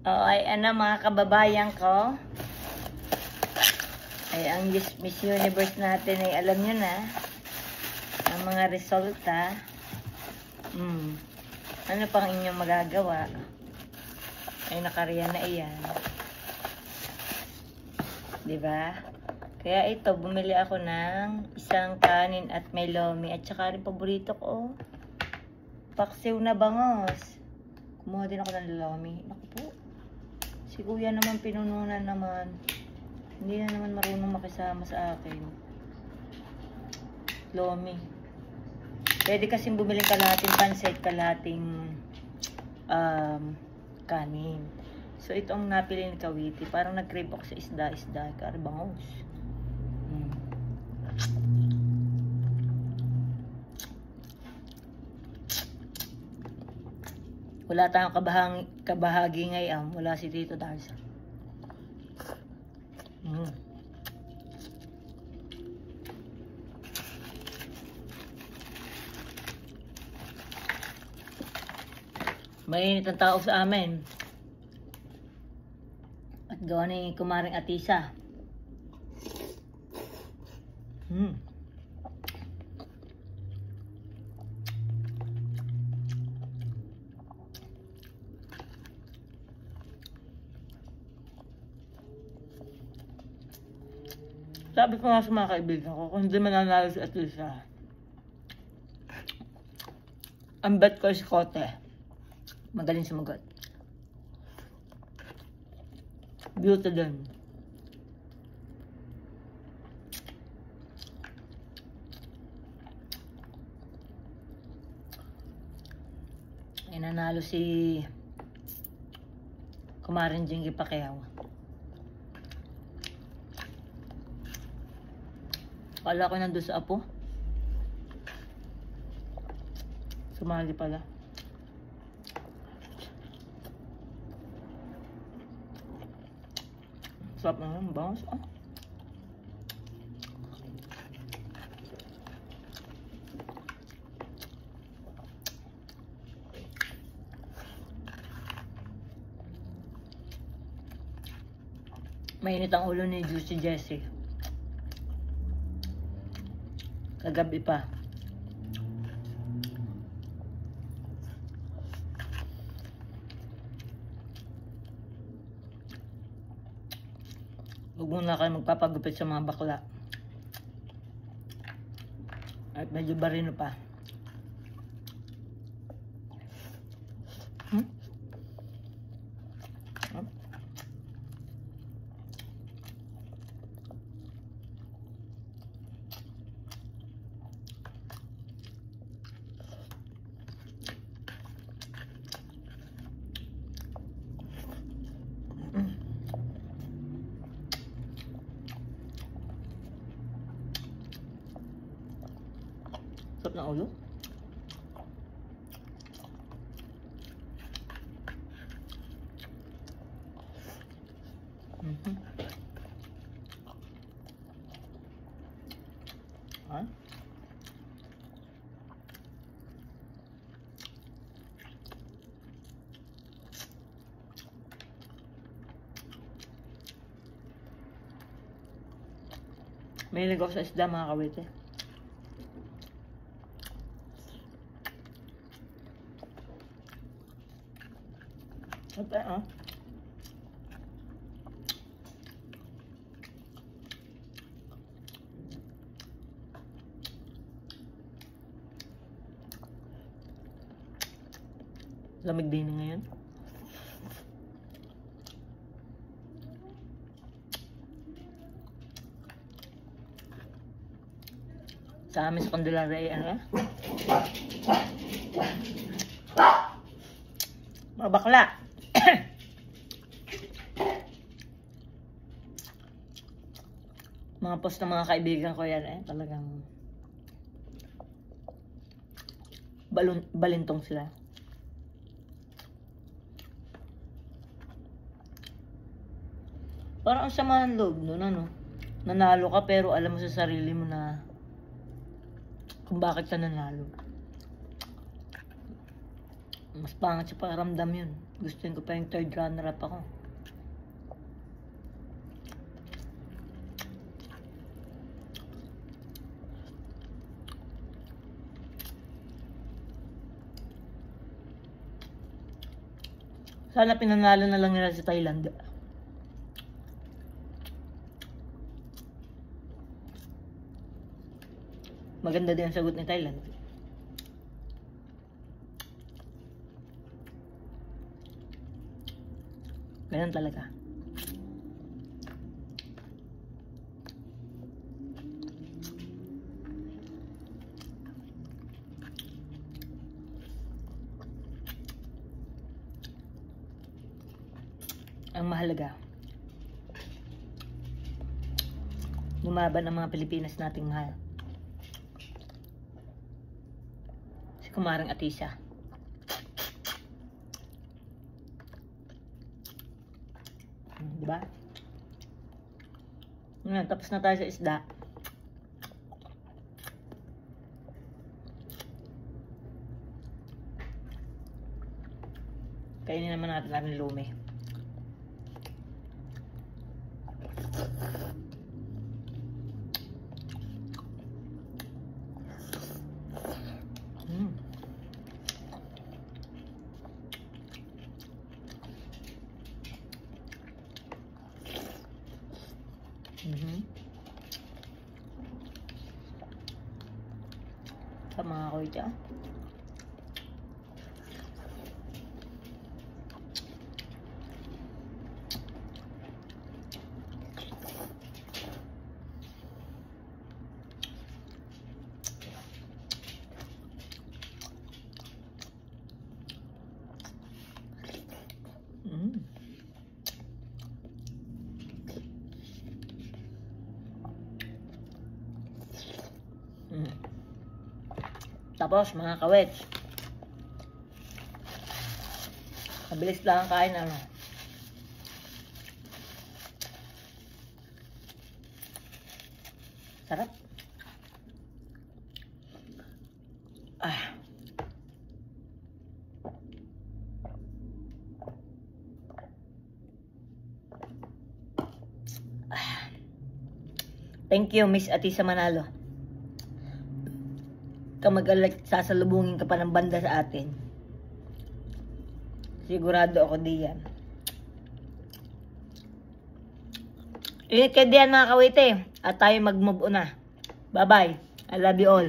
Ay ano mga kababayan ko. Ay ang Miss Universe natin ay alam nyo na. Ang mga resulta. Ano pang inyong magagawa? Ay nakariyan na iyan. Diba? Kaya ito, bumili ako ng isang kanin at may lomi. At saka rin paborito ko. Paksiw na bangos. Kumuha din ako ng lomi. Naku po. Si kuya naman pinununan naman. Hindi na naman marunong makisama sa akin. Lomi. Pwede kasing bumili kalahating pansit, kalahating kanin. So ito ang napili ni Kawiti. Parang nag-crave ako sa isda. Karibangos. Wala tayong kabahagi ngayon. Wala si Tito Darza. Mainit ang tao sa amin. At gawa ni Kumaring Atisa. Sabi ko nga sa mga kaibigan ko, kung hindi mananalo si Atisa, ang bet ko si Kote. Magaling sumagot. Beauty din. Ay nanalo si Kumarin Jingy Pacquiao. Kala ko nandun sa apo. Sumali pala. Sarap na yung bangus. Mainit ang ulo ni Juicy Jessie. Kagabi pa. Huwag muna kayo magpapagupit sa mga bakla. At medyo barino pa. Sarap na ulo. May ligaw sa isda mga kawite. Okay, lamig din ngayon. Sa amin sa Candelaria ay ano? Mga bakla. Mga post ng mga kaibigan ko yan talagang balintong sila. Parang ang sama ng loob nun, ano? Nanalo ka pero alam mo sa sarili mo na kung bakit ka nanalo. Mas pangit sa pakiramdam yun. Gustuin ko pa yung third runner-up ako. Sana pinanalo na lang nila sa Thailand. Maganda din ang sagot ni Thailand. Ganun talaga. Ang mahalaga, lumaban ang mga Pilipinas nating mahal. Si Kumarang Atisa. Diba? Ngayon, tapos na tayo sa isda. Kainin naman natin ang lumi. Sa mga koyta. Tapos mga kawets, mabilis lang ang kain, ano. Sarap. Thank you, Miss Atisa Manalo. Kamag-alak, sasalubungin ka pa ng banda sa atin. Sigurado ako diyan. Init kayo diyan mga kawite. At tayo mag-move on na. Bye-bye. I love you all.